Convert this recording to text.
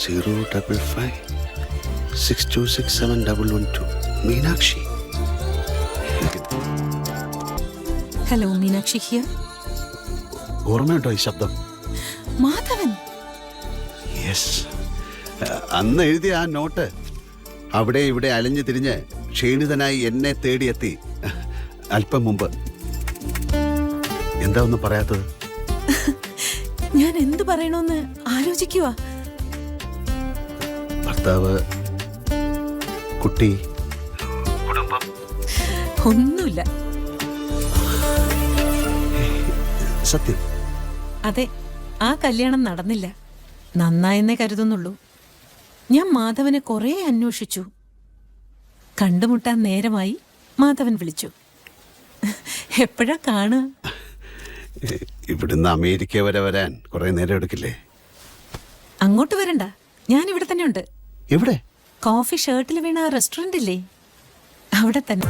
055 Meenakshi. Hello, Meenakshi here. ഓർമ്മയുണ്ടോ ഈ ശബ്ദം? മാധവൻ. യെസ്, അന്ന് എഴുതിയ ആ നോട്ട് അവിടെ ഇവിടെ അലഞ്ഞു തിരിഞ്ഞ് ക്ഷീണിതനായി എന്നെ തേടിയെത്തി അല്പം മുമ്പ്. എന്താ ഒന്നും പറയാത്തത്? ഞാൻ എന്ത് പറയണോന്ന് ആലോചിക്കുവാ. ഭർത്താവ്, കുട്ടി, കുടുംബം ഒന്നുമില്ല. സത്യം? അതെ, ആ കല്യാണം നടന്നില്ല. നന്നായെന്നേ കരുതുന്നുള്ളൂ. ഞാൻ മാധവനെ കുറെ അന്വേഷിച്ചു. കണ്ടുമുട്ടാൻ നേരമായി മാധവൻ വിളിച്ചു. എപ്പോഴാ കാണുക? ഇവിടുന്ന് അമേരിക്ക വരെ വരാൻ കുറെ നേരം എടുക്കില്ലേ? അങ്ങോട്ട് വരണ്ട, ഞാൻ ഇവിടെ തന്നെ ഉണ്ട്. എവിടെ? കോഫി ഷർട്ടിൽ വീണ റെസ്റ്റോറന്റ് ഇല്ലേ, അവിടെ തന്നെ.